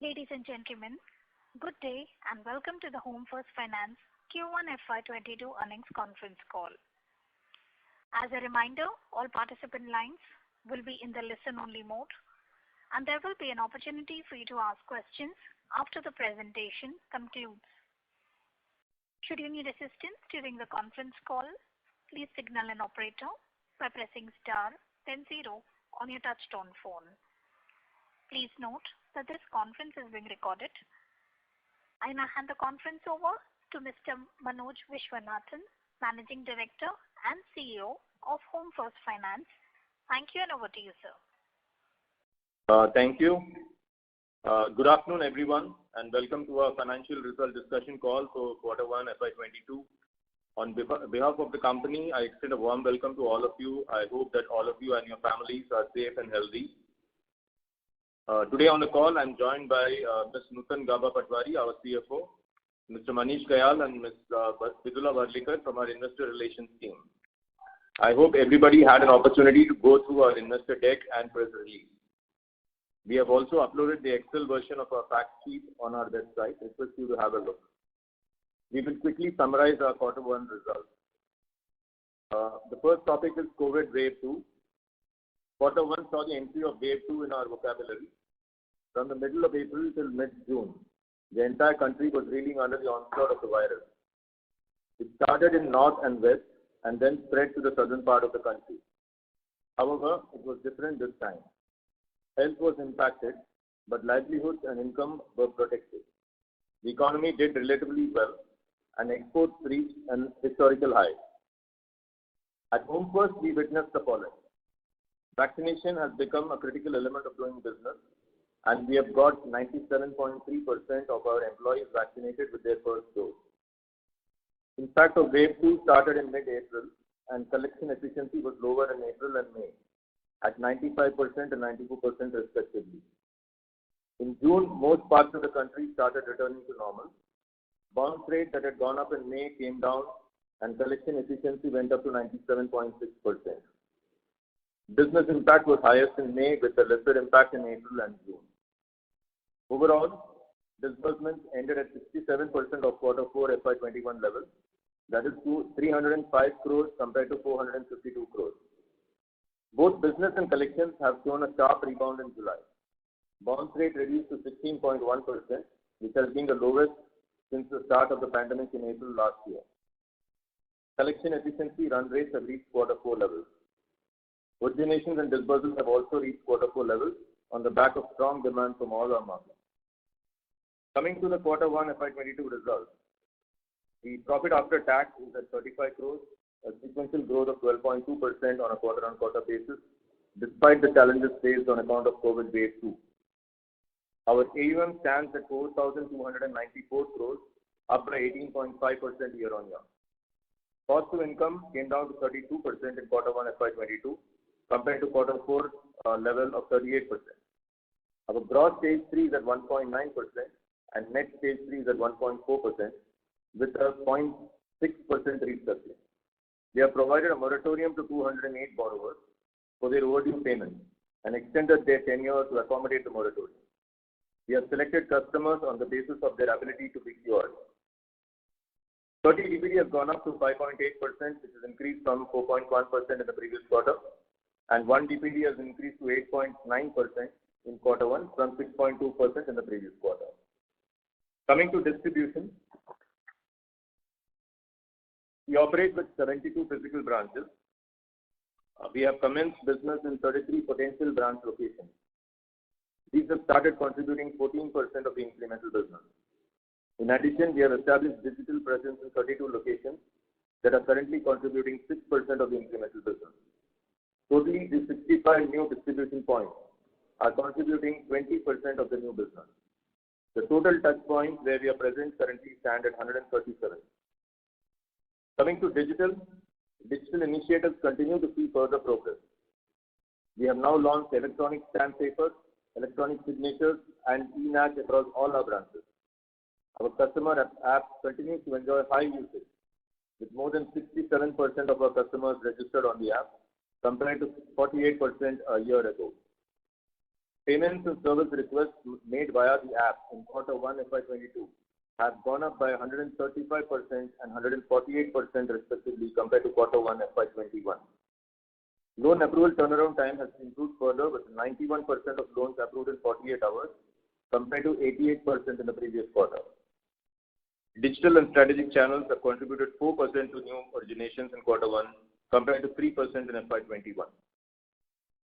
Ladies and gentlemen, good day and welcome to the Home First Finance Q1 FY22 earnings conference call. As a reminder, all participant lines will be in the listen-only mode, and there will be an opportunity for you to ask questions after the presentation concludes. Should you need assistance during the conference call, please signal an operator by pressing star then 0 on your touchtone phone. Please note that this conference is being recorded. I now hand the conference over to Mr. Manoj Viswanathan, Managing Director and CEO of Home First Finance. Thank you, and over to you, sir. Thank you. Good afternoon, everyone, and welcome to our financial result discussion call for Q1 FY22. On behalf of the company, I extend a warm welcome to all of you. I hope that all of you and your families are safe and healthy. Today on the call, I'm joined by Ms. Nutan Gaba Patwari, our CFO, Mr. Manish Kayal, and Ms. Vidula Varlikar from our investor relations team. I hope everybody had an opportunity to go through our investor deck and press release. We have also uploaded the Excel version of our fact sheet on our website. I request you to have a look. We will quickly summarize our Q1 results. The first topic is COVID Wave 2. Q1 saw the entry of Wave 2 in our vocabulary. From the middle of April till mid-June, the entire country was reeling under the onslaught of the virus. It started in north and west and then spread to the southern part of the country. However, it was different this time. Health was impacted, but livelihoods and income were protected. The economy did relatively well, and exports reached an historical high. At Home First, we witnessed the following. Vaccination has become a critical element of doing business, and we have got 97.3% of our employees vaccinated with their first dose. In fact, the Wave 2 started in mid-April, and collection efficiency was lower in April and May, at 95% and 94% respectively. In June, most parts of the country started returning to normal. Bounce rate that had gone up in May came down, and collection efficiency went up to 97.6%. Business impact was highest in May, with a lesser impact in April and June. Overall, disbursements ended at 67% of Q4 FY21 levels, that is to 305 crores compared to 452 crores. Both business and collections have shown a sharp rebound in July. Bounce rate reduced to 16.1%, which has been the lowest since the start of the pandemic in April last year. Collection efficiency run rates have reached Q4 levels. Originations and disbursements have also reached Q4 levels on the back of strong demand from all our markets. Coming to the Q1 FY22 results, the profit after tax is at 35 crores, a sequential growth of 12.2% on a quarter-on-quarter basis, despite the challenges faced on account of COVID Wave 2. Our AUM stands at 4,294 crores, up by 18.5% year-on-year. Cost to income came down to 32% in Q1 FY22, compared to Q4 level of 38%. Our gross stage 3 is at 1.9% and net stage 3 is at 1.4%, with a 0.6% restructuring. We have provided a moratorium to 208 borrowers for their overdue payments and extended their tenure to accommodate the moratorium. We have selected customers on the basis of their ability to be cured. 30 DPD has gone up to 5.8%, which has increased from 4.1% in the previous quarter, and 1 DPD has increased to 8.9% in Q1 from 6.2% in the previous quarter. Coming to distribution, we operate with 72 physical branches. We have commenced business in 33 potential branch locations. These have started contributing 14% of the incremental business. In addition, we have established digital presence in 32 locations that are currently contributing 6% of the incremental business. Totally, these 65 new distribution points are contributing 20% of the new business. The total touch points where we are present currently stand at 137. Coming to digital initiatives continue to see further progress. We have now launched electronic stamp papers, electronic signatures, and e-NACH across all our branches. Our customer app continues to enjoy high usage, with more than 67% of our customers registered on the app, compared to 48% a year ago. Payments and service requests made via the app in Q1 FY22 have gone up by 135% and 148% respectively compared to Q1 FY21. Loan approval turnaround time has improved further, with 91% of loans approved in 48 hours compared to 88% in the previous quarter. Digital and strategic channels have contributed 4% to new originations in Q1 compared to 3% in FY21.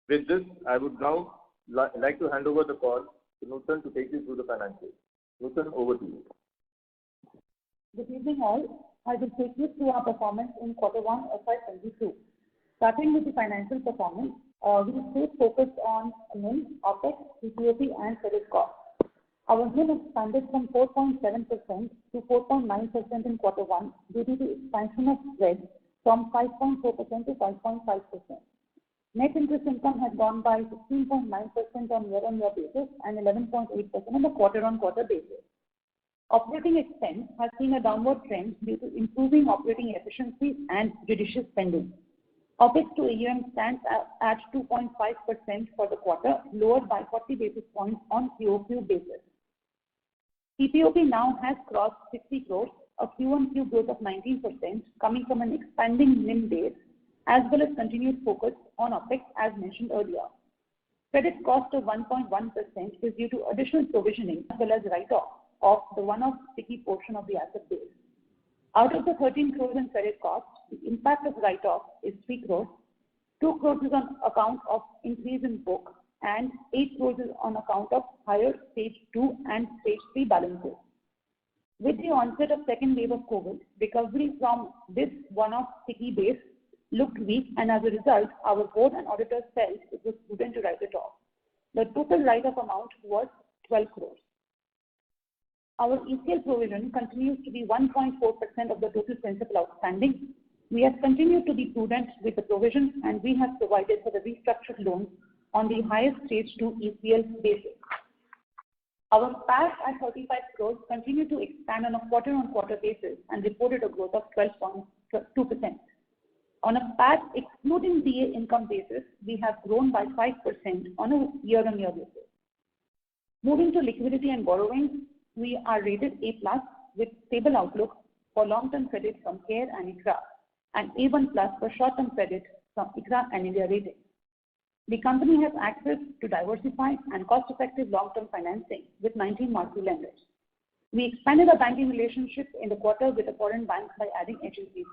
With this, I would now like to hand over the call to Nutan to take you through the financials. Nutan, over to you. Good evening all. I will take you through our performance in Q1 FY22. Starting with the financial performance, we stayed focused on NIM, OpEx, PPOP and credit cost. Our NIM expanded from 4.7% to 4.9% in Q1 due to the expansion of spread from 5.4% to 5.5%. Net interest income has gone by 16.9% on year-on-year basis and 11.8% on the quarter-on-quarter basis. Operating expense has seen a downward trend due to improving operating efficiency and judicious spending. OpEx to AUM stands at 2.5% for the quarter, lower by 40 basis points on QOQ basis. PPOP now has crossed 60 crores, a Q1Q growth of 19%, coming from an expanding NIM base, as well as continued focus on OpEx as mentioned earlier. Credit cost of 1.1% is due to additional provisioning as well as write-off of the one-off sticky portion of the asset base. Out of the 13 crores in credit cost, the impact of write-off is 3 crores. 2 crores is on account of increase in book and 8 crores is on account of higher stage 2 and stage 3 balances. With the onset of second wave of COVID, recovery from this one-off sticky base looked weak, and as a result, our board and auditors felt it was prudent to write it off. The total write-off amount was 12 crores. Our ECL provision continues to be 1.4% of the total principal outstanding. We have continued to be prudent with the provision, and we have provided for the restructured loans on the highest stage 2 ECL basis. Our PAT at 35 crores continued to expand on a quarter-on-quarter basis and reported a growth of 12.2%. On a PAT excluding DA income basis, we have grown by 5% on a year-on-year basis. Moving to liquidity and borrowing, we are rated A+ with stable outlook for long-term credit from CARE and ICRA, and A1+ for short-term credit from ICRA and India Ratings. The company has access to diversified and cost-effective long-term financing with 19 marquee lenders. We expanded our banking relationship in the quarter with a foreign bank by adding HSBC.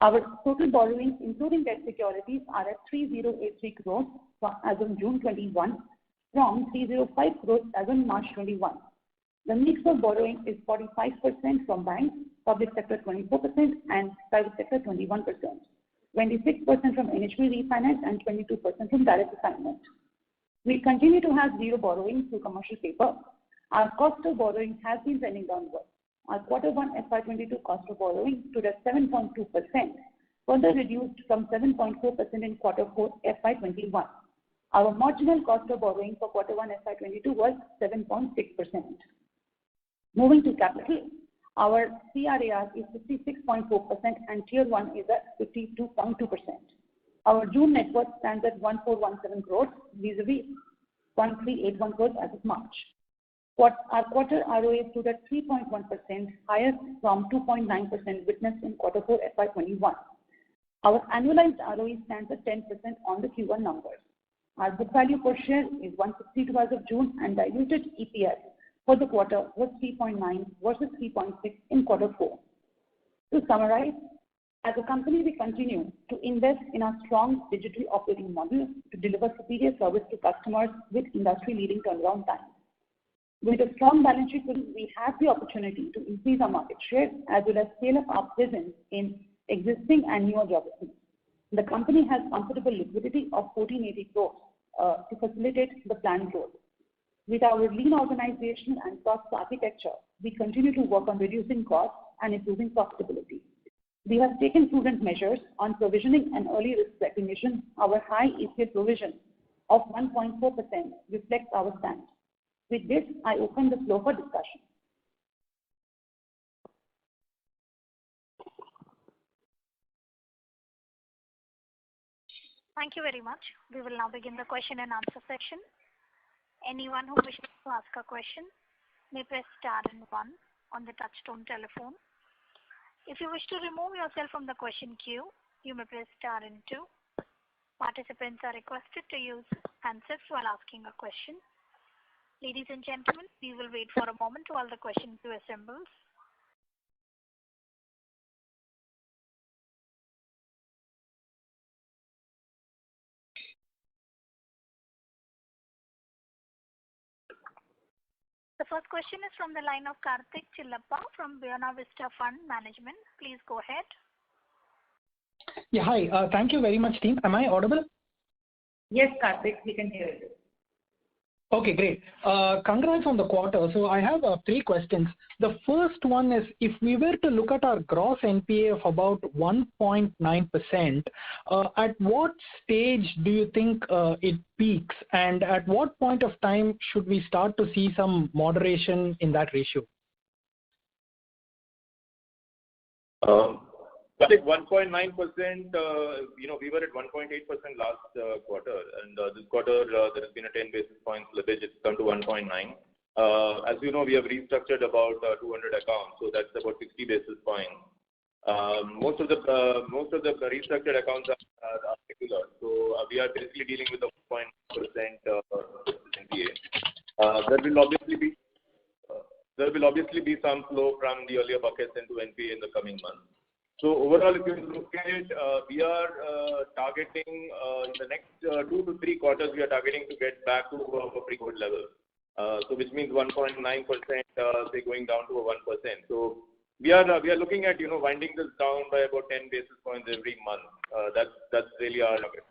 Our total borrowings, including debt securities, are at 3083 crores as of June 21 from 305 crores as of March 21. The mix of borrowing is 45% from banks, public sector 24%, and private sector 21%. 26% from NHB refinance and 22% from direct assignment. We continue to have zero borrowing through commercial paper. Our cost of borrowing has been trending downward. Our Q1 FY22 cost of borrowing stood at 7.2%, further reduced from 7.4% in Q4 FY21. Our marginal cost of borrowing for Q1 FY22 was 7.6%. Moving to capital, our CRAR is 56.4% and Tier 1 is at 52.2%. Our June net worth stands at 1417 crores vis-a-vis 1381 crores as of March. Our quarter ROA stood at 3.1%, higher from 2.9% witnessed in Q4 FY21. Our annualized ROE stands at 10% on the Q1 numbers. Our book value per share is 162 as of June, and diluted EPS for the quarter was 3.9 versus 3.6 in Q4. To summarize, as a company, we continue to invest in our strong digital operating model to deliver superior service to customers with industry-leading turnaround time. With a strong balance sheet, we have the opportunity to increase our market share as well as scale up our presence in existing and newer geographies. The company has comfortable liquidity of 1480 crores to facilitate the planned growth. With our lean organization and cost architecture, we continue to work on reducing costs and improving profitability. We have taken prudent measures on provisioning and early risk recognition. Our high ECL provision of 1.4% reflects our stance. With this, I open the floor for discussion. Thank you very much. We will now begin the question and answer section. Anyone who wishes to ask a question may press star and one on the touchtone telephone. If you wish to remove yourself from the question queue, you may press star and two. Participants are requested to use handsets while asking a question. Ladies and gentlemen, we will wait for a moment while the question queue assembles. The first question is from the line of Karthik Chillappa from Buena Vista Fund Management. Please go ahead. Yeah, hi. Thank you very much, team. Am I audible? Yes, Karthik, we can hear you. Okay, great. Congrats on the quarter. So I have 3 questions. The first one is, if we were to look at our gross NPA of about 1.9%, at what stage do you think it peaks, and at what point of time should we start to see some moderation in that ratio? I think 1.9%, we were at 1.8% last quarter, and this quarter there has been a 10 basis points slippage. It's come to 1.9. As you know, we have restructured about 200 accounts, so that's about 60 basis points. Most of the restructured accounts are regular, so we are basically dealing with a 1.9% NPA. There will obviously be some flow from the earlier buckets into NPA in the coming months. So overall, if you look at it, we are targeting in the next 2 to 3 quarters, we are targeting to get back to a pre-COVID level. So which means 1.9%, say going down to a 1%. So we are looking at winding this down by about 10 basis points every month. That's really our target.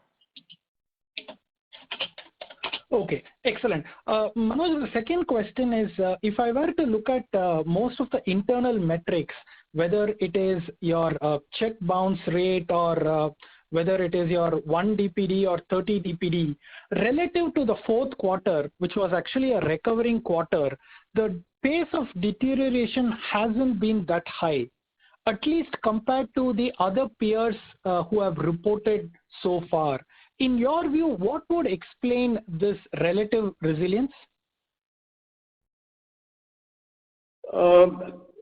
Okay, excellent. Manoj, the second question is, if I were to look at most of the internal metrics, whether it is your check bounce rate or whether it is your 1 DPD or 30 DPD, relative to the fourth quarter, which was actually a recovering quarter, the pace of deterioration hasn't been that high, at least compared to the other peers who have reported so far. In your view, what would explain this relative resilience?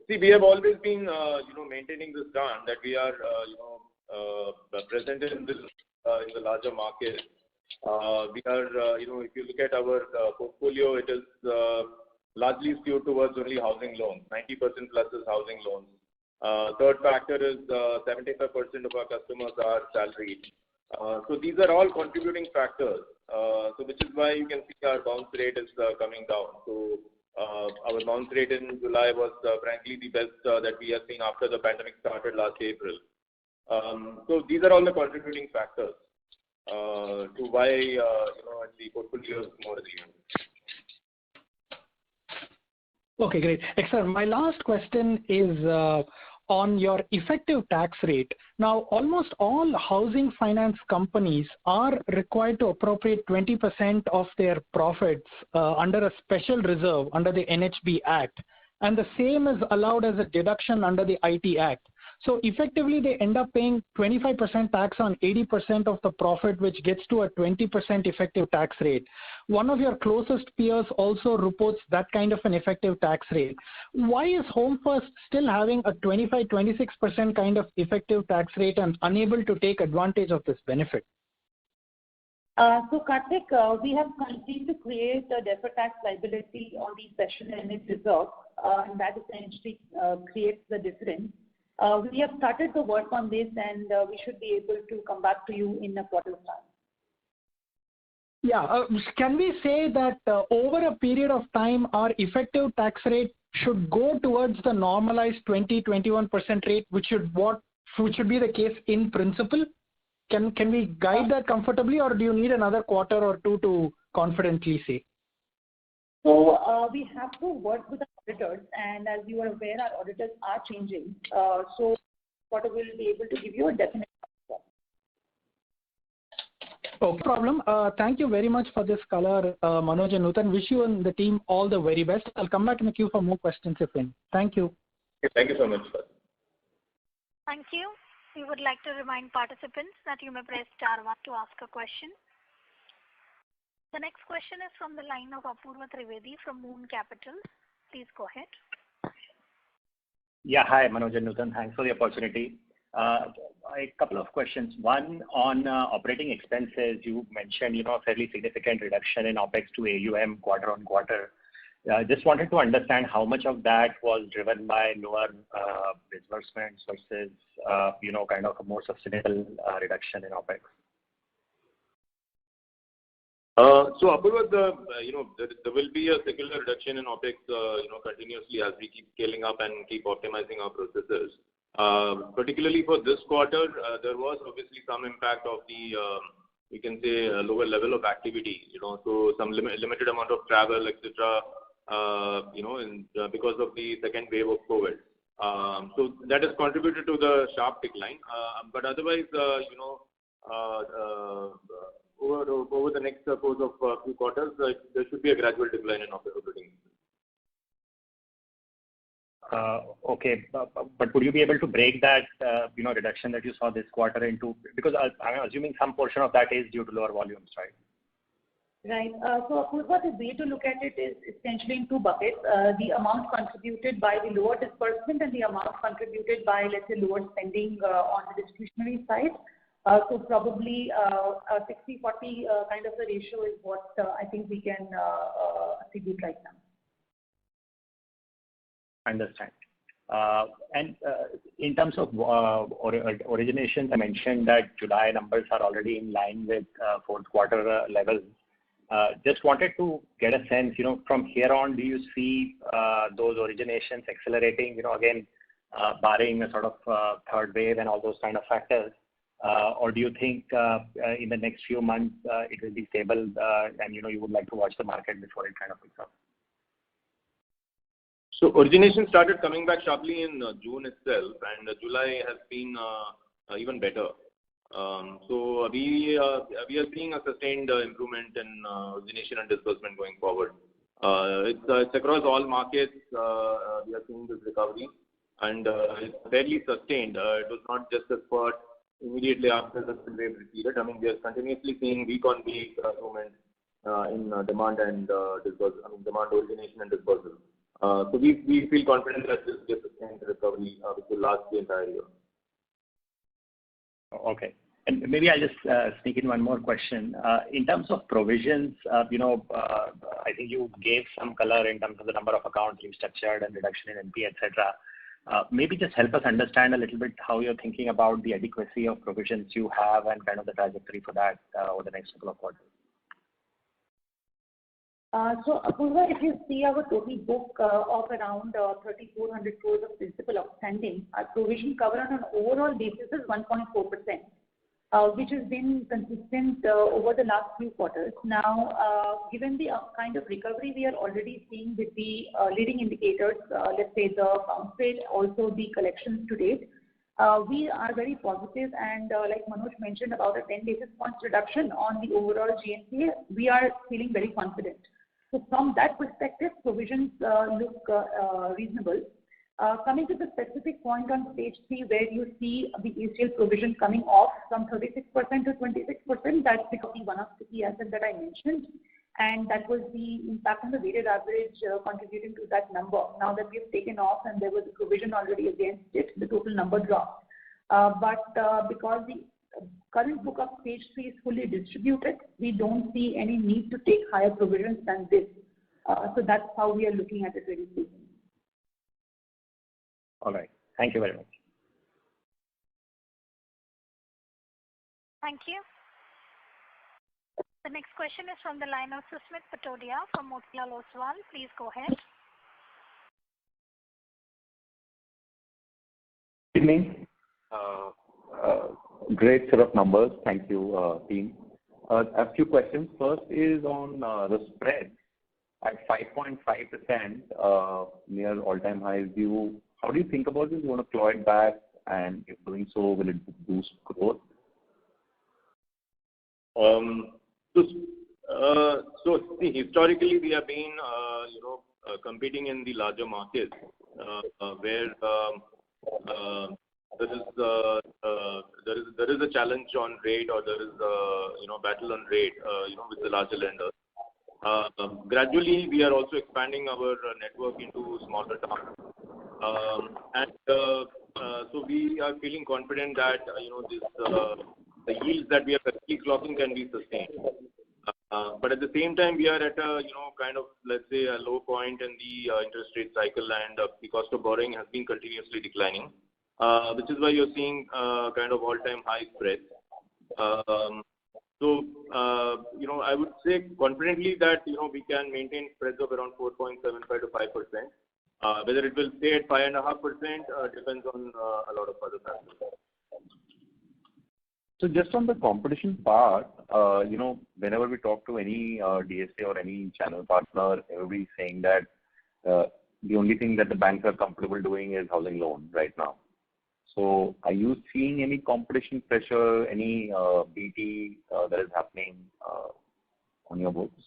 See, we have always been, maintaining this stand that we are, present in the larger market. We are, if you look at our portfolio, it is largely skewed towards only housing loans. 90% plus is housing loans. Third factor is 75% of our customers are salaried. So these are all contributing factors. So which is why you can see our bounce rate is coming down. So our bounce rate in July was frankly the best that we have seen after the pandemic started last April. So these are all the contributing factors to why the portfolio is more resilient. Okay, great. Excellent. My last question is on your effective tax rate. Now, almost all housing finance companies are required to appropriate 20% of their profits under a special reserve under the NHB Act, and the same is allowed as a deduction under the IT Act. So effectively, they end up paying 25% tax on 80% of the profit, which gets to a 20% effective tax rate. One of your closest peers also reports that kind of an effective tax rate. Why is Home First still having a 25-26% kind of effective tax rate and unable to take advantage of this benefit? So Karthik, we have continued to create a deferred tax liability on the special limit reserve, and that essentially creates the difference. We have started to work on this, and we should be able to come back to you in a quarter's time. Yeah, can we say that over a period of time, our effective tax rate should go towards the normalized 20-21% rate, which should be the case in principle? Can we guide that comfortably, or do you need another quarter or two to confidently say? So we have to work with the auditors, and as you are aware, our auditors are changing. So what we will be able to give you a definite answer. No problem. Thank you very much for this color, Manoj and Nutan. Wish you and the team all the very best. I'll come back in the queue for more questions if any. Thank you. Thank you so much, sir. Thank you. We would like to remind participants that you may press star one to ask a question. The next question is from the line of Apurva Trivedi from Moon Capital. Please go ahead. Yeah, hi, Manoj and Nutan. Thanks for the opportunity. A couple of questions. One on operating expenses. You mentioned, a fairly significant reduction in OpEx to AUM quarter on quarter. Just wanted to understand how much of that was driven by lower disbursements versus, kind of a more sustainable reduction in OpEx. So Apurva, there will be a secular reduction in OpEx, continuously as we keep scaling up and keep optimizing our processes. Particularly for this quarter, there was obviously some impact of the, we can say, lower level of activity. So some limited amount of travel, etc. Because of the second wave of COVID. So that has contributed to the sharp decline. But otherwise, over the next course of few quarters, there should be a gradual decline in operating. Okay, but would you be able to break that, reduction that you saw this quarter into, because I'm assuming some portion of that is due to lower volumes, right? Right. So Apurva, the way to look at it is essentially in two buckets. The amount contributed by the lower disbursement and the amount contributed by, let's say, lower spending on the discretionary side. So probably a 60-40 kind of a ratio is what I think we can attribute right now. Understand. And in terms of originations, I mentioned that July numbers are already in line with fourth quarter levels. Just wanted to get a sense, from here on, do you see those originations accelerating, again, barring a sort of third wave and all those kind of factors? Or do you think in the next few months it will be stable and, you would like to watch the market before it kind of picks up? So origination started coming back sharply in June itself, and July has been even better. So we are seeing a sustained improvement in origination and disbursement going forward. It's across all markets. We are seeing this recovery, and it's fairly sustained. It was not just a spurt immediately after the wave receded. I mean, we are continuously seeing week-on-week improvement in demand and demand origination and disbursement. So we feel confident that this is a sustained recovery which will last the entire year. Okay. And maybe I'll just sneak in one more question. In terms of provisions, I think you gave some color in terms of the number of accounts you've structured and reduction in NP, etc. Maybe just help us understand a little bit how you're thinking about the adequacy of provisions you have and kind of the trajectory for that over the next couple of quarters. So Apurva, if you see our total book of around 3,400 crores of principal outstanding, our provision cover on an overall basis is 1.4%, which has been consistent over the last few quarters. Now, given the kind of recovery we are already seeing with the leading indicators, let's say the bounce rate, also the collections to date, we are very positive, and like Manoj mentioned about a 10 basis points reduction on the overall GNPA, we are feeling very confident. So from that perspective, provisions look reasonable. Coming to the specific point on stage 3, where you see the ECL provision coming off from 36% to 26%, that's because of one of the key assets that I mentioned, and that was the impact on the weighted average contributing to that number. Now that we've taken off and there was a provision already against it, the total number dropped. But because the current book of stage 3 is fully distributed, we don't see any need to take higher provisions than this. So that's how we are looking at it very soon. All right. Thank you very much. Thank you. The next question is from the line of Susmit Patodia from Motilal Oswal. Please go ahead. Good evening. Great set of numbers. Thank you, team. A few questions. First is on the spread at 5.5%, near all-time highs. How do you think about this? You want to claw it back, and if doing so, will it boost growth? So see, historically we have been, competing in the larger markets where there is a challenge on rate, or there is a battle on rate, with the larger lenders. Gradually, we are also expanding our network into smaller towns. So we are feeling confident that, the yields that we are currently clocking can be sustained. But at the same time, we are at a, kind of, let's say, a low point in the interest rate cycle, and the cost of borrowing has been continuously declining, which is why you're seeing kind of all-time high spreads. I would say confidently that, we can maintain spreads of around 4.75 to 5%. Whether it will stay at 5.5% depends on a lot of other factors. So just on the competition part, whenever we talk to any DSA or any channel partner, everybody's saying that the only thing that the banks are comfortable doing is housing loan right now. So are you seeing any competition pressure, any BT that is happening on your books?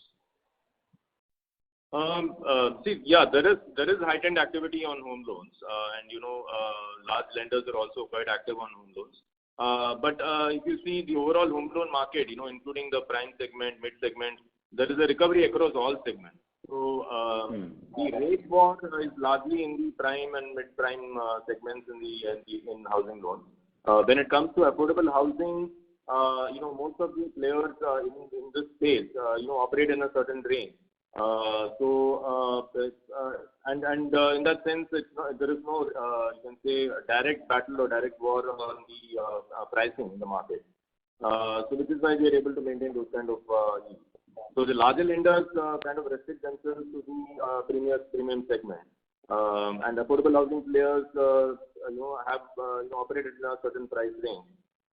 There is heightened activity on home loans, and large lenders are also quite active on home loans. But if you see the overall home loan market, including the prime segment, mid segment, there is a recovery across all segments. So the rate war is largely in the prime and mid prime segments in housing loans. When it comes to affordable housing, most of the players in this space, operate in a certain range. And in that sense, there is no, you can say, direct battle or direct war on the pricing in the market. So which is why we are able to maintain those kind of yields. So the larger lenders kind of restrict themselves to the premium segment, and affordable housing players, have operated in a certain price range.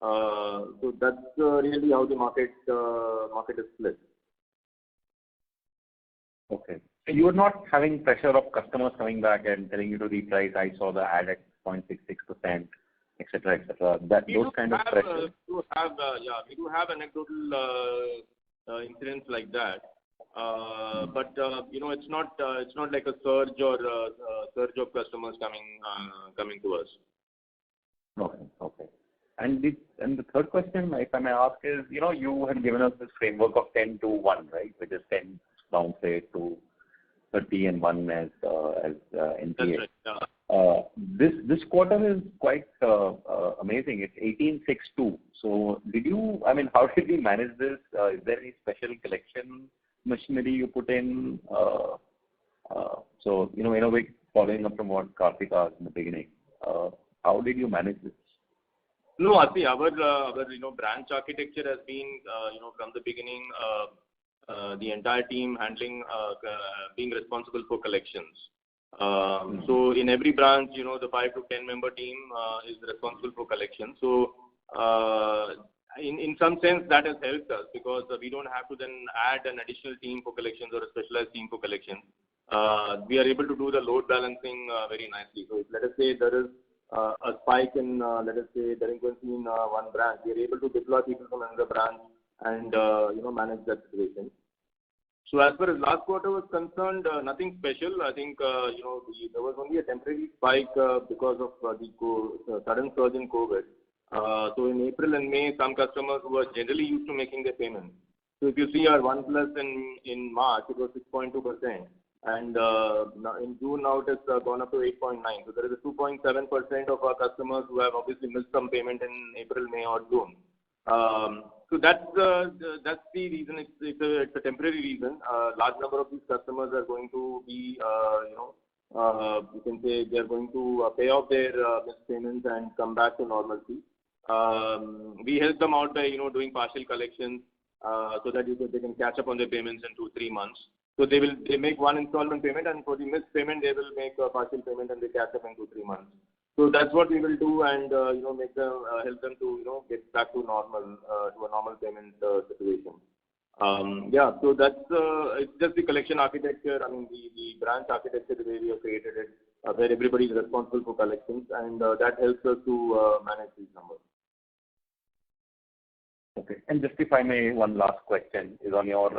So that's really how the market is split. Okay. So you are not having pressure of customers coming back and telling you to reprice. I saw the ad at 0.66%, etc., etc. Those kind of pressure. We do have anecdotal incidents like that. But it's not like a surge of customers coming to us. Okay. And the third question, if I may ask, is you had given us this framework of 10 to 1, right? Which is 10 bounce rate to 30 and 1 as NPA. That's right. This quarter is quite amazing. It's 18.62. So how did we manage this? Is there any special collection machinery you put in? So in a way, following up from what Karthik asked in the beginning, how did you manage this? No, I see our branch architecture has been from the beginning, the entire team handling being responsible for collections. So in every branch, the 5 to 10 member team is responsible for collections. So in some sense that has helped us, because we don't have to then add an additional team for collections or a specialized team for collections. We are able to do the load balancing very nicely. So if, let us say, there is a spike in, let us say, delinquency in one branch, we are able to deploy people from another branch and manage that situation. So as far as last quarter was concerned, nothing special. I think there was only a temporary spike because of the sudden surge in COVID. So in April and May, some customers who were generally used to making their payments. So if you see our 1+ in March, it was 6.2%. And in June now it has gone up to 8.9. So there is a 2.7% of our customers who have obviously missed some payment in April, May or June. So that's the reason. It's a temporary reason. Large number of these customers are going to be, you can say they are going to pay off their missed payments and come back to normalcy. We help them out by doing partial collections so that they can catch up on their payments in 2-3 months. So they make one installment payment, and for the missed payment they will make a partial payment and they catch up in 2-3 months. So that's what we will do, and make them help them to get back to normal to a normal payment situation. So that's it's just the collection architecture. I mean the branch architecture, the way we have created it, where everybody is responsible for collections, and that helps us to manage these numbers. Okay. And just if I may, one last question is on your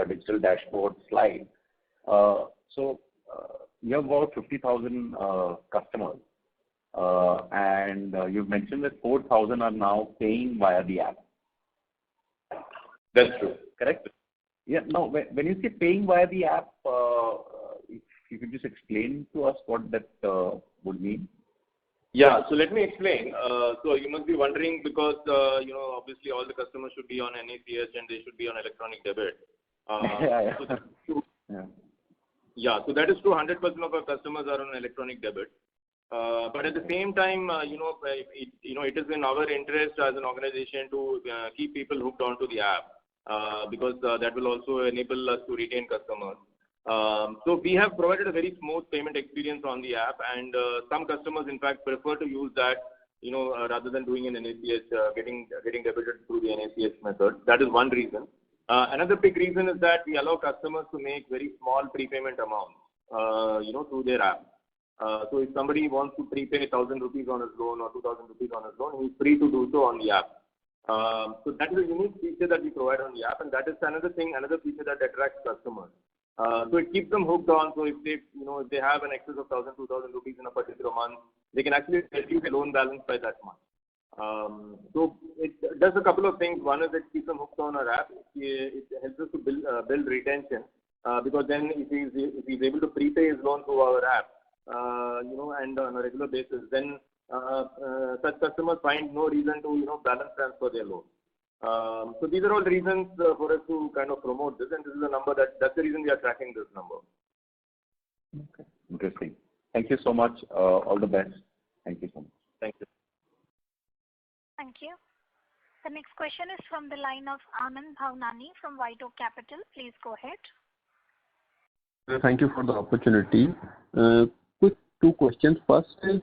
digital dashboard slide. So you have about 50,000 customers, and you've mentioned that 4,000 are now paying via the app. That's true. Correct? Yeah. No, when you say paying via the app, if you could just explain to us what that would mean. Yeah. So let me explain. So you must be wondering because, obviously all the customers should be on NACH and they should be on electronic debit. Yeah. So that's true. Yeah. Yeah. So that is true. 100% of our customers are on electronic debit. But at the same time, it is in our interest as an organization to keep people hooked onto the app because that will also enable us to retain customers. So we have provided a very smooth payment experience on the app, and some customers, in fact, prefer to use that, rather than doing an NACH, getting debited through the NACH method. That is one reason. Another big reason is that we allow customers to make very small prepayment amounts, through their app. So if somebody wants to prepay 1,000 rupees on his loan or 2,000 rupees on his loan, he's free to do so on the app. So that is a unique feature that we provide on the app, and that is another feature that attracts customers. So it keeps them hooked on. So if they have an excess of 1,000, 2,000 rupees in a particular month, they can actually reduce the loan balance by that much. So it does a couple of things. One is it keeps them hooked on our app. It helps us to build retention because then if he's able to prepay his loan through our app, and on a regular basis, then such customers find no reason to balance transfer their loan. So these are all reasons for us to kind of promote this, and this is a number that's the reason we are tracking this number. Okay. Interesting. Thank you so much. All the best. Thank you so much. Thank you. Thank you. The next question is from the line of Anand Bhavnani from White Oak Capital. Please go ahead. Thank you for the opportunity. Quick two questions. First is,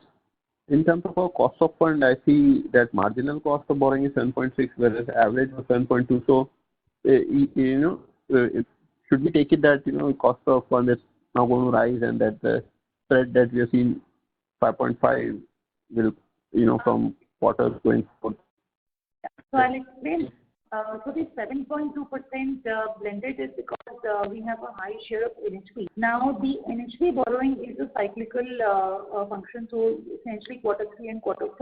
in terms of our cost of fund, I see that marginal cost of borrowing is 7.6, whereas average was 7.2. So, should we take it that cost of fund is now going to rise, and that the spread that we have seen 5.5 will from quarters going forward? So I'll explain. So the 7.2% blended is because we have a high share of NHB. Now the NHB borrowing is a cyclical function, so essentially Q3 and Q4.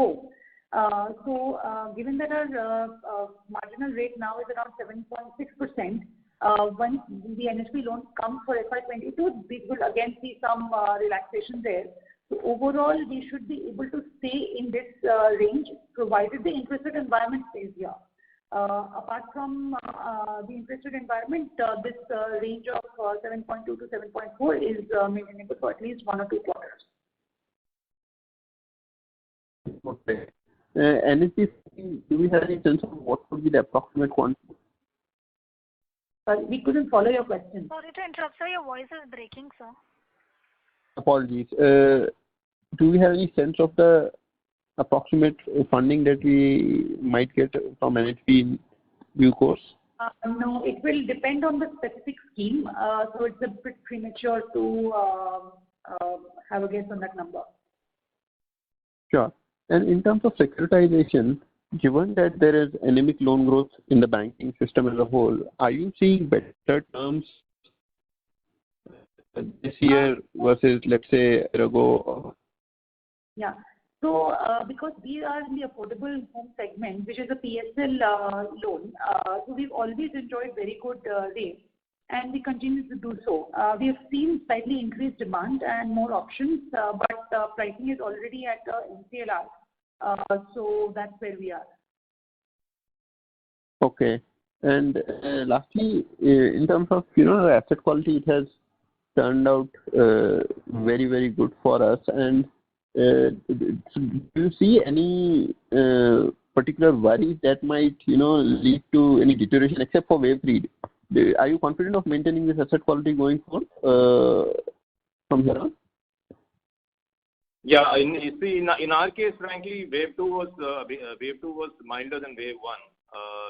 So given that our marginal rate now is around 7.6%, once the NHB loans come for FY22, we will again see some relaxation there. So overall, we should be able to stay in this range, provided the interest rate environment stays here. Apart from the interest rate environment, this range of 7.2 to 7.4 is maintainable for at least 1 or 2 quarters. Okay. NHB, do we have any sense of what would be the approximate quantity? We couldn't follow your question. Sorry to interrupt, sir. Your voice is breaking, sir. Apologies. Do we have any sense of the approximate funding that we might get from NHB in due course? No, it will depend on the specific scheme. So it's a bit premature to have a guess on that number. Sure. And in terms of securitization, given that there is anemic loan growth in the banking system as a whole, are you seeing better terms this year versus, let's say, a year ago? Yeah. So because we are in the affordable home segment, which is a PSL loan, so we've always enjoyed very good rates, and we continue to do so. We have seen slightly increased demand and more options, but pricing is already at MCLR. So that's where we are. Okay. And lastly, in terms of asset quality, it has turned out very, very good for us. And do you see any particular worries that might lead to any deterioration except for wave 3? Are you confident of maintaining this asset quality going forward from here on? Yeah, in our case, frankly, wave 2 was milder than wave 1.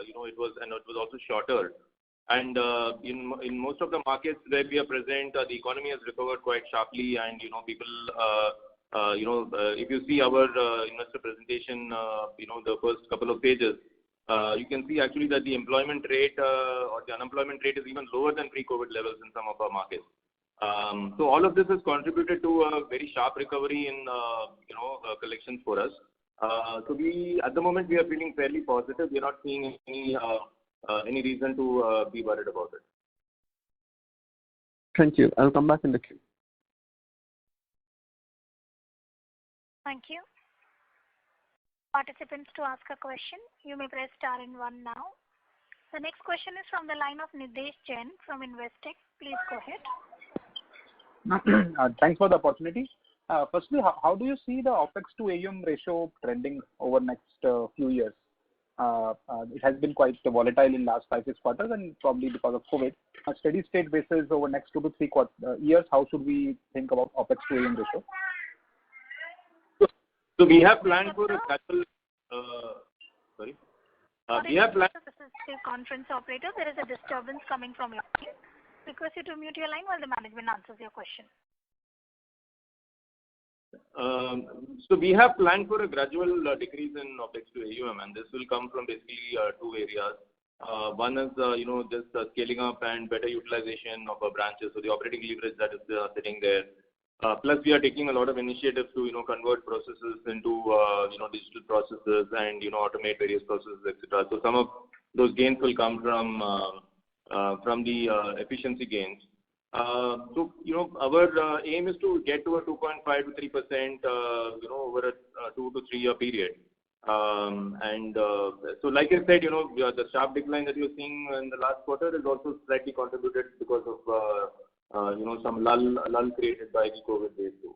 It was also shorter. And in most of the markets where we are present, the economy has recovered quite sharply, and people. If you see our investor presentation, the first couple of pages, you can see actually that the employment rate or the unemployment rate is even lower than pre-COVID levels in some of our markets. So all of this has contributed to a very sharp recovery in collections for us. So at the moment we are feeling fairly positive. We are not seeing any reason to be worried about it. Thank you. I'll come back in the queue. Thank you. Participants, to ask a question, you may press star and 1 now. The next question is from the line of Nidhesh Jain from Investec. Please go ahead. Thanks for the opportunity. Firstly, how do you see the OPEX to AUM ratio trending over next few years? It has been quite volatile in last 5-6 quarters and probably because of COVID. On a steady state basis over next 2 to 3 years, how should we think about OPEX to AUM ratio? So we have planned for a gradual. Sorry. We have planned. This is the conference operator. There is a disturbance coming from your line. Request you to mute your line while the management answers your question. So we have planned for a gradual decrease in OPEX to AUM, and this will come from basically 2 areas. One is just scaling up and better utilization of our branches, so the operating leverage that is sitting there. Plus, we are taking a lot of initiatives to convert processes into digital processes and automate various processes, etc. So some of those gains will come from the efficiency gains. So our aim is to get to a 2.5 to 3% over a 2 to 3 year period. And so, like I said, the sharp decline that you're seeing in the last quarter is also slightly contributed because of some lull created by the COVID wave too.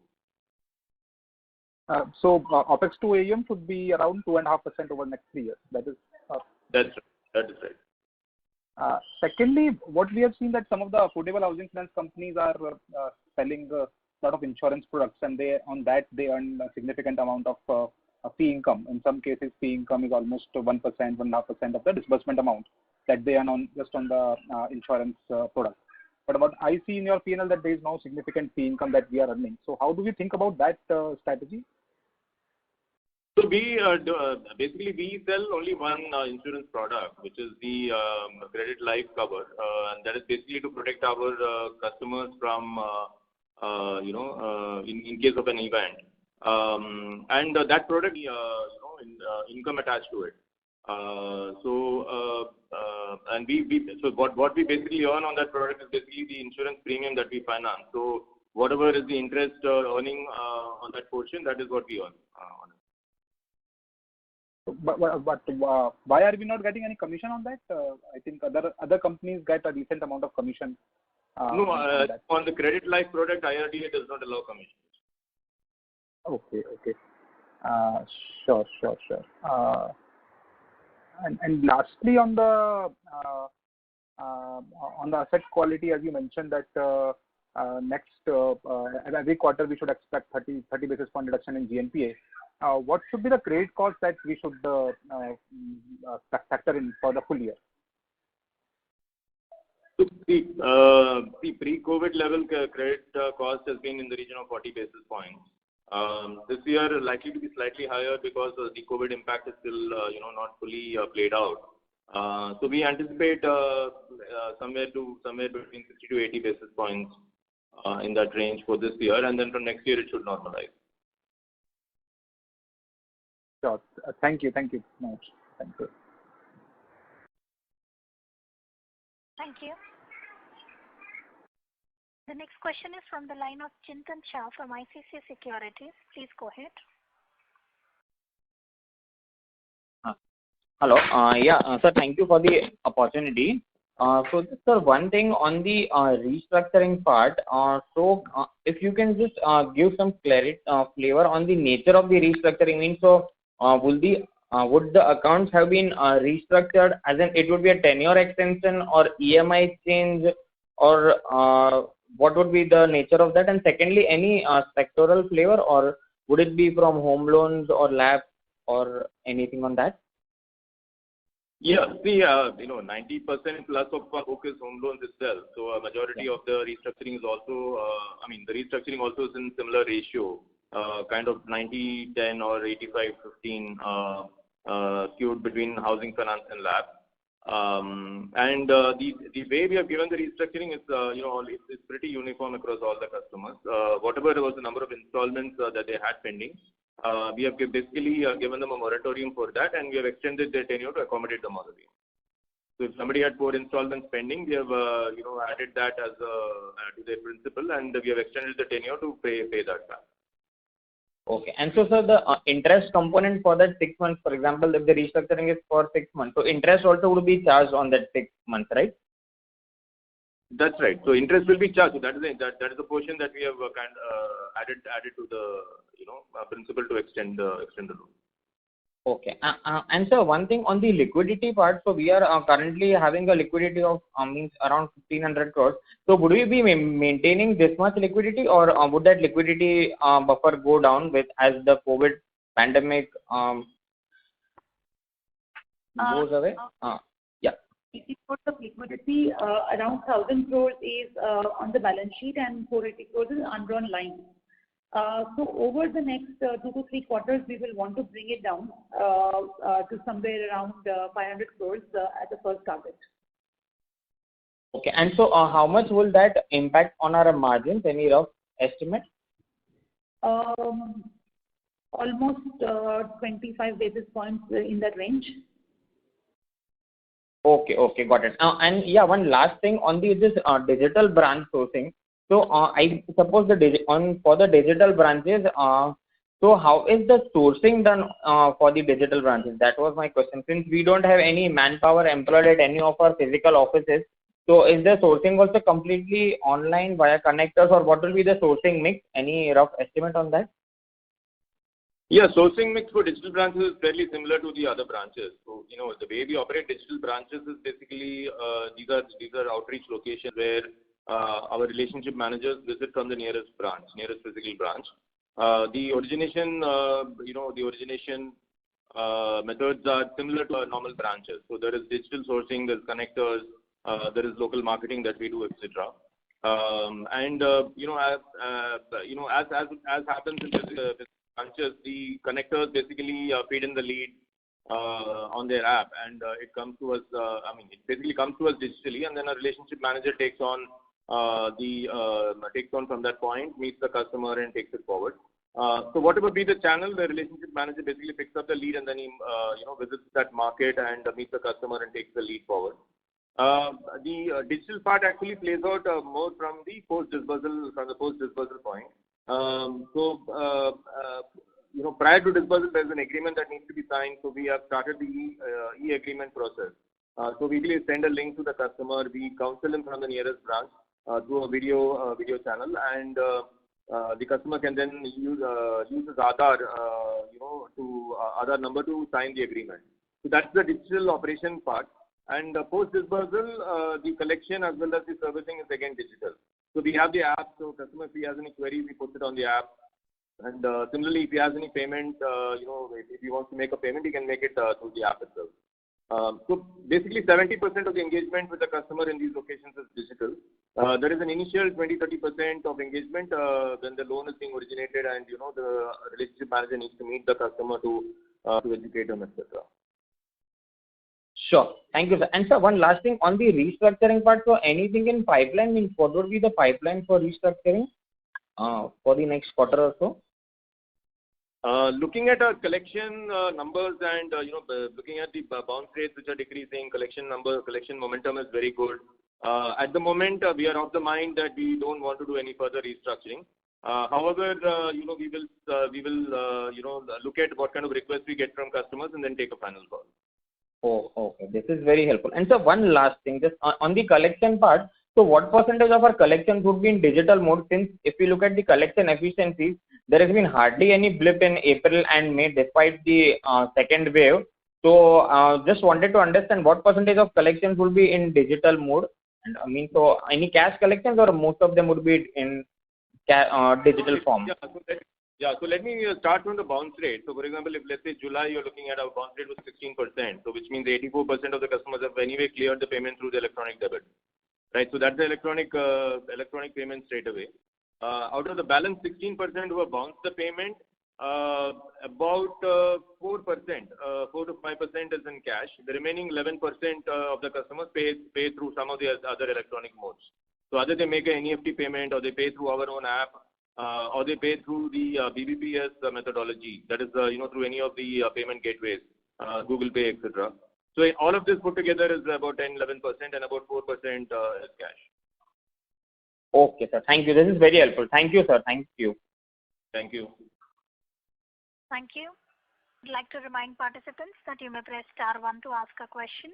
So OPEX to AUM should be around 2.5% over the next 3 years. That is right. Secondly, what we have seen that some of the affordable housing finance companies are selling a lot of insurance products, and they earn a significant amount of fee income. In some cases, fee income is almost 1%, 1.5% of the disbursement amount that they earn just on the insurance product. But what I see in your P&L that there is no significant fee income that we are earning. So how do we think about that strategy? So we basically sell only one insurance product, which is the credit life cover, and that is basically to protect our customers from in case of an event, and that product income attached to it. So what we basically earn on that product is basically the insurance premium that we finance. So whatever is the interest earning on that portion, that is what we earn on it. But why are we not getting any commission on that? I think other companies get a decent amount of commission. On the credit life product, IRDA does not allow commission. Okay. Sure. And lastly, on the asset quality, as you mentioned that every quarter we should expect 30 basis point reduction in GNPA. What should be the credit cost that we should factor in for the full year? So the pre-COVID level credit cost has been in the region of 40 basis points. This year likely to be slightly higher because the COVID impact is still not fully played out. So we anticipate somewhere between 60 to 80 basis points in that range for this year, and then from next year it should normalize. Sure. Thank you much. Thank you. Thank you. The next question is from the line of Chintan Shah from ICICI Securities. Please go ahead. Hello. Sir, thank you for the opportunity. So, sir, one thing on the restructuring part. If you can just give some flavor on the nature of the restructuring. Would the accounts have been restructured as in it would be a tenure extension or EMI change, or what would be the nature of that? And secondly, any sectoral flavor, or would it be from home loans or LAP or anything on that? Yeah, see, 90% plus of our book is home loans itself. So a majority of the restructuring is also, the restructuring also is in similar ratio, kind of 90-10 or 85-15 skewed between housing finance and LAP. And the way we have given the restructuring is, it's pretty uniform across all the customers. Whatever was the number of installments that they had pending, we have basically given them a moratorium for that, and we have extended their tenure to accommodate the moratorium. So if somebody had 4 installments pending, we have added that as to their principal, and we have extended the tenure to pay that back. Okay. And so, sir, the interest component for that 6 months, for example, if the restructuring is for 6 months, so interest also would be charged on that 6 months, right? That's right. So interest will be charged. So that is the portion that we have added to the principal to extend the loan. Okay. And sir, one thing on the liquidity part, so we are currently having a liquidity of means around 1,500 crores. So would we be maintaining this much liquidity, or would that liquidity buffer go down with as the COVID pandemic goes away? Yeah. If for the liquidity, around 1,000 crores is on the balance sheet and 480 crores is undrawn line. So over the next 2 to 3 quarters, we will want to bring it down to somewhere around 500 crores as a first target. Okay. And so how much will that impact on our margins? Any rough estimate? Almost 25 basis points in that range. Okay, got it. And yeah, one last thing on this digital branch sourcing. So I suppose for the digital branches, so how is the sourcing done for the digital branches? That was my question. Since we don't have any manpower employed at any of our physical offices, so is the sourcing also completely online via connectors, or what will be the sourcing mix? Any rough estimate on that? Yeah, sourcing mix for digital branches is fairly similar to the other branches. So, the way we operate digital branches is basically these are outreach locations where our relationship managers visit from the nearest physical branch. The origination methods are similar to our normal branches. So there is digital sourcing, there's connectors, there is local marketing that we do, etc. As happens in this branches, the connectors basically feed in the lead on their app, and it comes to us. It basically comes to us digitally, and then a relationship manager takes on from that point, meets the customer, and takes it forward. So whatever be the channel, the relationship manager basically picks up the lead, and then he visits that market and meets the customer and takes the lead forward. The digital part actually plays out more from the post disbursal point. Prior to disbursal, there's an agreement that needs to be signed. So we have started the e-agreement process. So we will send a link to the customer. We counsel him from the nearest branch through a video channel, and the customer can then use his Aadhaar, Aadhaar number to sign the agreement. So that's the digital operation part. And post disbursal, the collection as well as the servicing is again digital. So we have the app. So customer, if he has any queries, he puts it on the app. And similarly, if he has any payment, if he wants to make a payment, he can make it through the app itself. So basically 70% of the engagement with the customer in these locations is digital. There is an initial 20-30% of engagement when the loan is being originated, and the relationship manager needs to meet the customer to educate him, etc. Sure. Thank you, sir. And sir, one last thing on the restructuring part. So anything in pipeline, means what would be the pipeline for restructuring for the next quarter or so? Looking at our collection numbers and looking at the bounce rates which are decreasing, collection momentum is very good. At the moment, we are of the mind that we don't want to do any further restructuring. However, we will look at what kind of requests we get from customers and then take a final call. Oh, okay. This is very helpful. And so one last thing, just on the collection part. So what percentage of our collections would be in digital mode? Since if you look at the collection efficiencies, there has been hardly any blip in April and May despite the second wave. So just wanted to understand what percentage of collections would be in digital mode. And so any cash collections, or most of them would be in digital form? So let me start from the bounce rate. So for example, if let's say July you're looking at our bounce rate was 16%, so which means 84% of the customers have anyway cleared the payment through the electronic debit. Right, so that's the electronic payment straight away. Out of the balance 16% who have bounced the payment, about 4%, 4 to 5% is in cash. The remaining 11% of the customers pay through some of the other electronic modes. So either they make an NEFT payment, or they pay through our own app, or they pay through the BBPS methodology. That is, through any of the payment gateways, Google Pay, etc. So all of this put together is about 10-11%, and about 4% is cash. Okay, sir. Thank you. This is very helpful. Thank you, sir. Thank you. Thank you. Thank you. I'd like to remind participants that you may press star 1 to ask a question.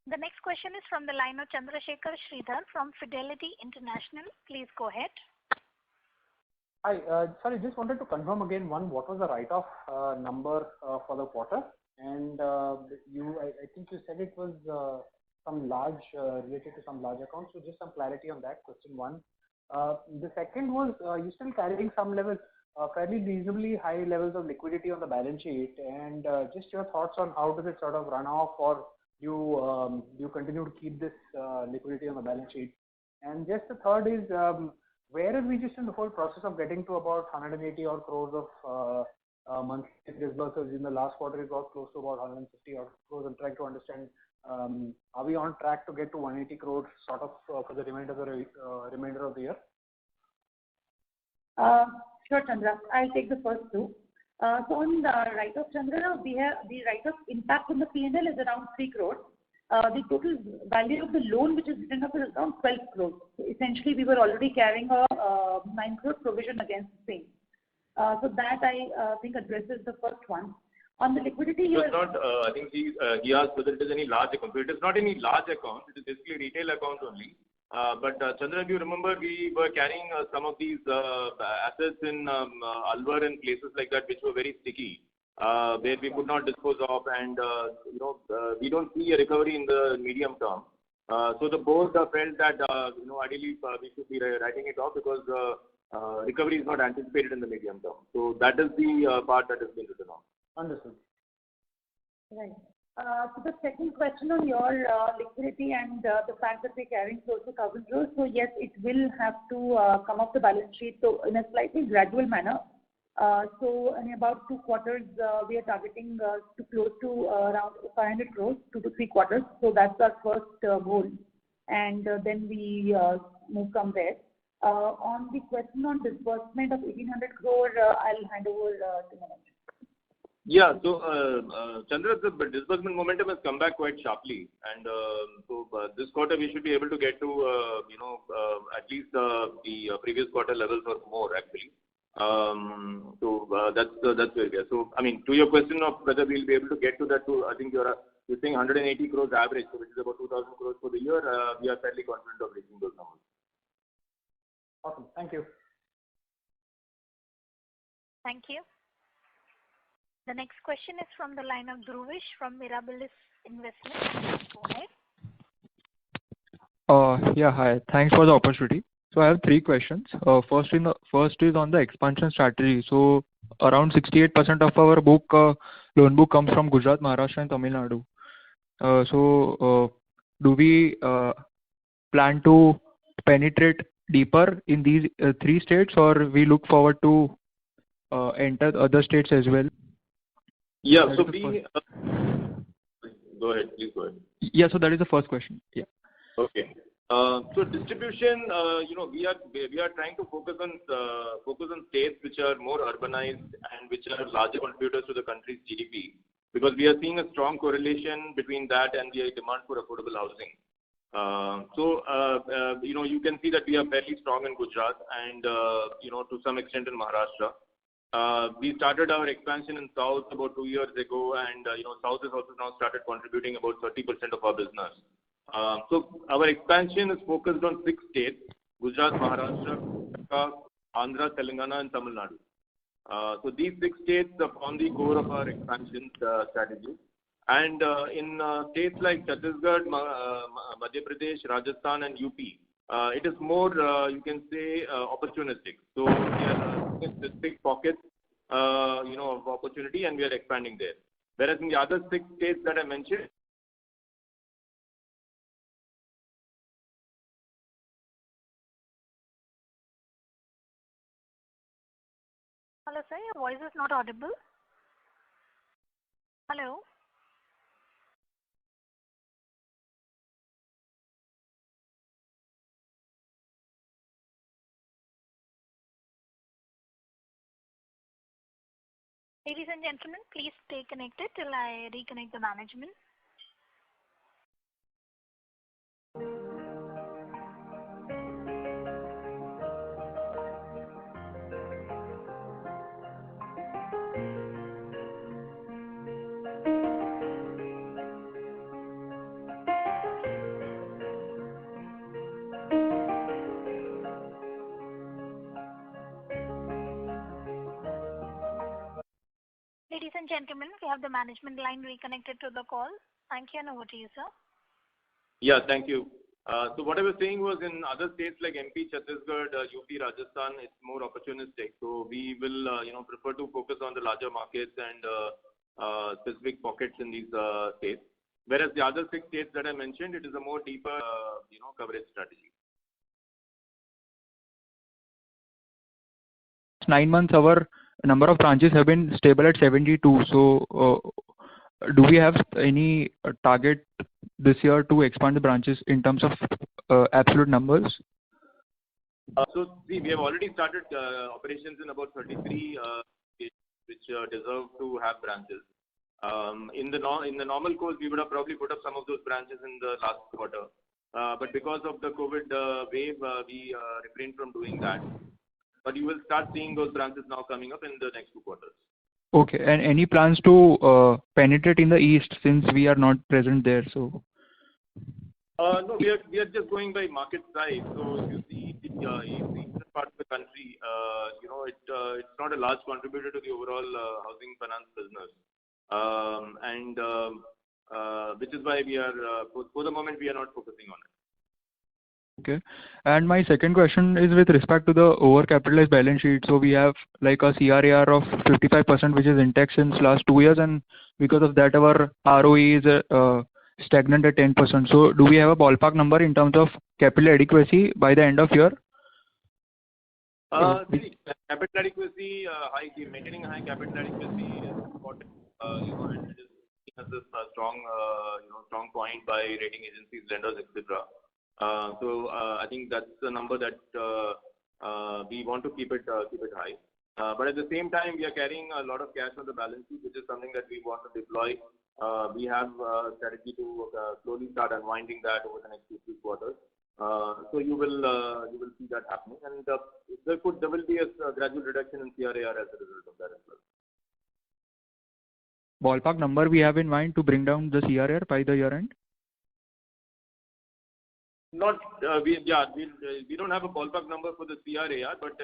The next question is from the line of Chandrasekhar Sridhar from Fidelity International. Please go ahead. Hi. Sorry, just wanted to confirm again, what was the write-off number for the quarter? And I think you said it was some large related to some large accounts. So just some clarity on that, question one. The second was, you're still carrying some levels, fairly reasonably high levels of liquidity on the balance sheet, and just your thoughts on how does it sort of run off, or do you continue to keep this liquidity on the balance sheet? And just the third is, where are we just in the whole process of getting to about 180 odd crores of monthly disbursements? In the last quarter, it was close to about 150 odd crores. I'm trying to understand, are we on track to get to 180 crores sort of for the remainder of the year? Sure, Chandra. I'll take the first two. So on the write-off, Chandra, the write-off impact on the P&L is around 3 crores. The total value of the loan which is written off is around 12 crores. So essentially, we were already carrying a 9 crore provision against the same. So that I think addresses the first one. On the liquidity, so it's not. I think he asked whether it is any large account. So it is not any large account. It is basically retail account only. But Chandra, if you remember, we were carrying some of these assets in Alwar and places like that, which were very sticky, where we could not dispose of, and we don't see a recovery in the medium term. So the board felt that ideally we should be writing it off because recovery is not anticipated in the medium term. So that is the part that has been written off. Understood. Right. So the second question on your liquidity and the fact that we're carrying close to 1,000 crores. So yes, it will have to come off the balance sheet, so in a slightly gradual manner. So in about 2 quarters, we are targeting to close to around 500 crores, 2 to 3 quarters. So that's our first goal, and then we move from there. On the question on disbursement of 1,800 crore, I'll hand over to Manoj. Yeah. So, Chandra, the disbursement momentum has come back quite sharply, and so this quarter we should be able to get to at least the previous quarter levels or more actually. So that's where we are. So I mean, to your question of whether we'll be able to get to that, I think you're saying 180 crores average, so which is about 2,000 crores for the year. We are fairly confident of reaching those numbers. Awesome. Thank you. Thank you. The next question is from the line of Dhruvish from Mirabilis Investments. Go ahead. Yeah, hi. Thanks for the opportunity. So I have 3 questions. First is on the expansion strategy. So around 68% of our loan book comes from Gujarat, Maharashtra, and Tamil Nadu. So do we plan to penetrate deeper in these 3 states, or we look forward to enter other states as well? Yeah. So go ahead. Please go ahead. Yeah. So that is the first question. Yeah. Okay. So distribution, we are trying to focus on states which are more urbanized and which are larger contributors to the country's GDP, because we are seeing a strong correlation between that and the demand for affordable housing. So you can see that we are fairly strong in Gujarat and to some extent in Maharashtra. We started our expansion in South about 2 years ago, and South has also now started contributing about 30% of our business. So our expansion is focused on 6 states: Gujarat, Maharashtra, Andhra, Telangana, and Tamil Nadu. So these 6 states are on the core of our expansion strategy. And in states like Chhattisgarh, Madhya Pradesh, Rajasthan, and UP, it is more, you can say, opportunistic. So we are in specific pockets, of opportunity, and we are expanding there. Whereas in the other 6 states that I mentioned. Hello, sir. Your voice is not audible. Hello. Ladies and gentlemen, please stay connected till I reconnect the management. Ladies and gentlemen, we have the management line reconnected to the call. Thank you, and over to you, sir. Yeah, thank you. So what I was saying was in other states like MP, Chhattisgarh, UP, Rajasthan, it's more opportunistic. So we will, prefer to focus on the larger markets and specific pockets in these states. Whereas the other 6 states that I mentioned, it is a more deeper, coverage strategy. 9 months, our number of branches have been stable at 72. So, do we have any target this year to expand the branches in terms of absolute numbers? So, see, we have already started operations in about 33 states which deserve to have branches. In the normal course, we would have probably put up some of those branches in the last quarter. But because of the COVID wave, we refrained from doing that. But you will start seeing those branches now coming up in the next 2 quarters. Okay. And any plans to penetrate in the east since we are not present there? So. No, we are just going by market size. So if you see the eastern part of the country, it's not a large contributor to the overall housing finance business, which is why we are for the moment we are not focusing on it. Okay. And my second question is with respect to the overcapitalized balance sheet. So we have like a CRAR of 55%, which is intact since last 2 years, and because of that, our ROE is stagnant at 10%. So do we have a ballpark number in terms of capital adequacy by the end of year? Capital adequacy, maintaining a high capital adequacy is important. It is seen as a strong point by rating agencies, lenders, etc. So I think that's the number that we want to keep it high. But at the same time, we are carrying a lot of cash on the balance sheet, which is something that we want to deploy. We have a strategy to slowly start unwinding that over the next 2-3 quarters. So you will see that happening, and there will be a gradual reduction in CRAR as a result of that as well. Ballpark number we have in mind to bring down the CRAR by the year end? We don't have a ballpark number for the CRAR, but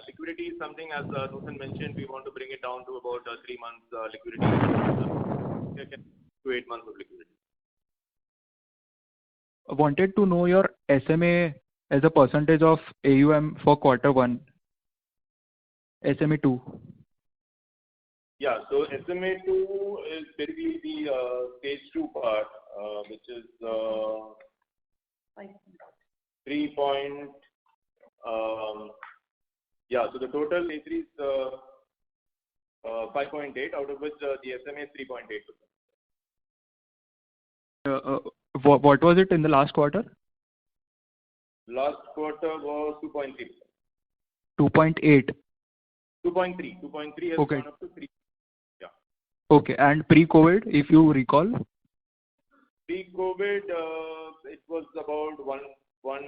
liquidity is something, as Nutan mentioned, we want to bring it down to about 3 months liquidity, to 8 months of liquidity. I wanted to know your SMA as a percentage of AUM for Q1. SMA 2. Yeah, so SMA 2 is basically the stage 2 part, which is 3 point. So the total increase 5.8, out of which the SMA is 3.8%. What was it in the last quarter? Last quarter was 2.3%. 2.8. 2.3. 2.3 has gone up to 3. Yeah. Okay, and pre-COVID, if you recall? Pre-COVID, it was about 1% or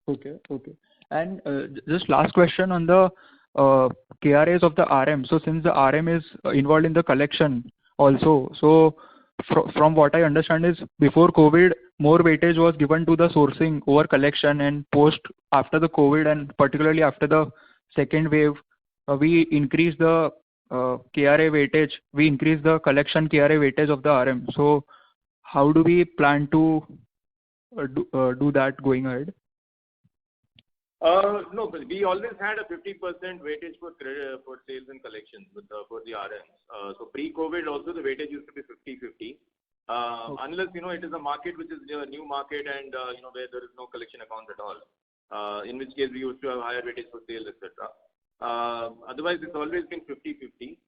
so. Okay. And just last question on the KRAs of the RM. So since the RM is involved in the collection also, so from what I understand is before COVID, more weightage was given to the sourcing over collection, and after the COVID and particularly after the second wave, we increased the KRA weightage. We increased the collection KRA weightage of the RM. So how do we plan to do that going ahead? No, but we always had a 50% weightage for sales and collections for the RMs. So pre-COVID also the weightage used to be 50-50. Unless it is a market which is a new market and where there is no collection account at all. In which case we used to have higher weightage for sales, etc. Otherwise, it's always been 50-50.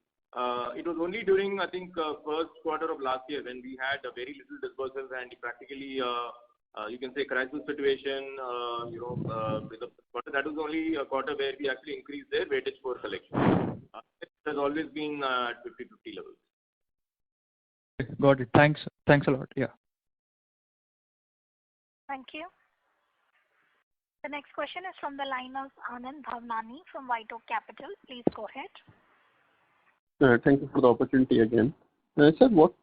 It was only during, I think, first quarter of last year when we had a very little disbursals and practically, you can say, crisis situation. That was only a quarter where we actually increased their weightage for collection. has always been at 50-50 levels. Got it. Thanks. Thanks a lot. Yeah. Thank you. The next question is from the line of Anand Bhavnani from White Oak Capital. Please go ahead. Thank you for the opportunity again. Sir, what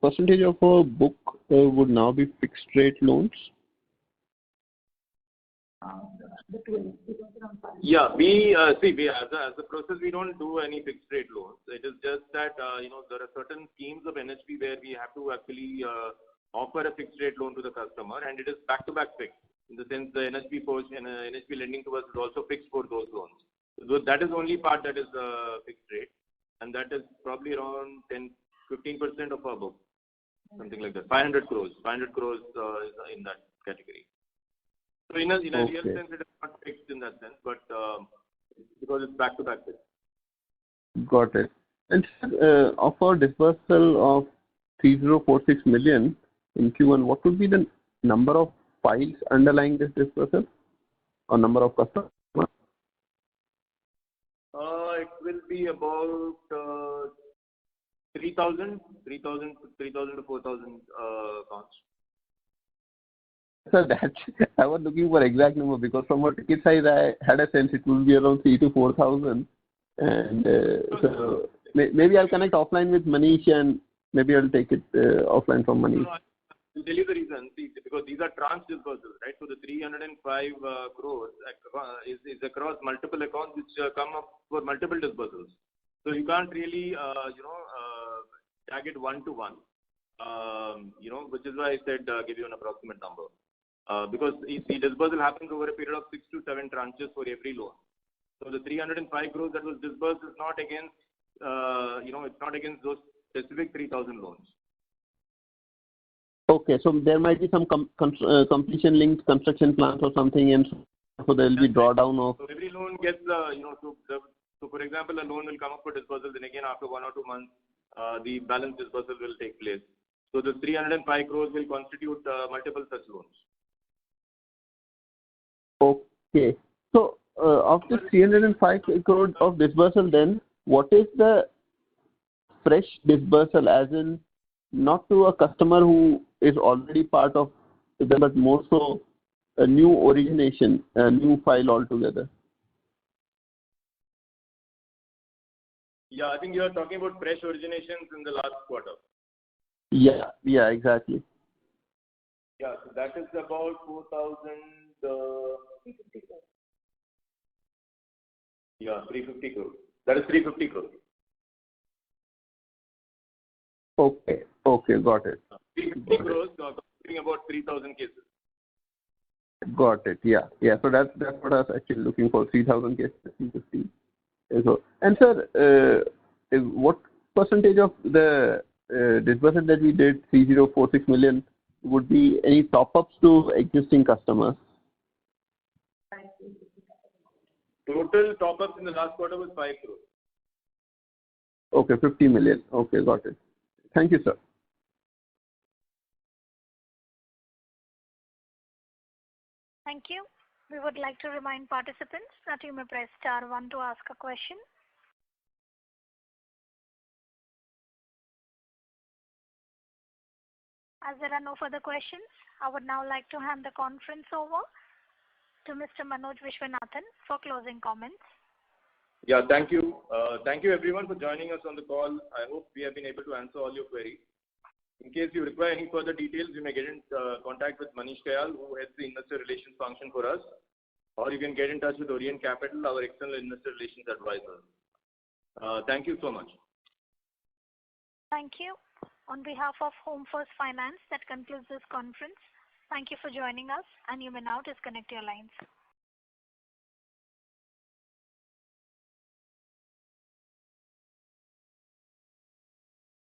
percentage of our book would now be fixed rate loans? Yeah, we as a process, we don't do any fixed rate loans. It is just that, there are certain schemes of NHB where we have to actually offer a fixed rate loan to the customer, and it is back-to-back fixed. In the sense, the NHB portion, NHB lending to us is also fixed for those loans. So that is the only part that is fixed rate, and that is probably around 10-15% of our book, something like that. 500 crores. 500 crores is in that category. So in a real sense, it is not fixed in that sense, but because it's back-to-back fixed. Got it. And of our disbursal of 3046 million in Q1, what would be the number of files underlying this disbursal or number of customers? It will be about 3,000 to 4,000 accounts. Sir, I was looking for exact number because from what ticket size I had a sense it will be around 3,000 to 4,000, and so maybe I'll connect offline with Manish and maybe I'll take it offline from Manish. No, I'll tell you the reason. See, because these are tranche disbursals, right? So the 305 crores is across multiple accounts which come up for multiple disbursals. So you can't really, tag it one to one, which is why I said give you an approximate number. Because the disbursal happens over a period of 6 to 7 tranches for every loan. So the 305 crores that was disbursed is not against, it's not against those specific 3,000 loans. Okay, so there might be some completion linked construction plans or something, and so there will be drawdown of. So every loan gets, so for example, a loan will come up for disbursal, then again after 1 or 2 months, the balance disbursal will take place. So the 305 crores will constitute multiple such loans. Okay, so of the 305 crores of disbursal, then what is the fresh disbursal, as in not to a customer who is already part of them, but more so a new origination, a new file altogether? Yeah, I think you are talking about fresh originations in the last quarter. Yeah, exactly. Yeah, so that is about 4,350 crores. Yeah, 350 crores. That is 350 crores. Okay, got it. 350 crores, talking about 3,000 cases. Got it. Yeah. So that's what I was actually looking for. 3,000 cases, 350. So, and sir, what percentage of the disbursement that we did, 3046 million, would be any top-ups to existing customers? Total top-ups in the last quarter was 5 crores. Okay, 50 million. Okay, got it. Thank you, sir. Thank you. We would like to remind participants that you may press star 1 to ask a question. As there are no further questions, I would now like to hand the conference over to Mr. Manoj Viswanathan for closing comments. Yeah, thank you. Thank you everyone for joining us on the call. I hope we have been able to answer all your queries. In case you require any further details, you may get in contact with Manish Kayal, who heads the investor relations function for us, or you can get in touch with Orient Capital, our external investor relations advisor. Thank you so much. Thank you. On behalf of Home First Finance, that concludes this conference. Thank you for joining us, and you may now disconnect your lines.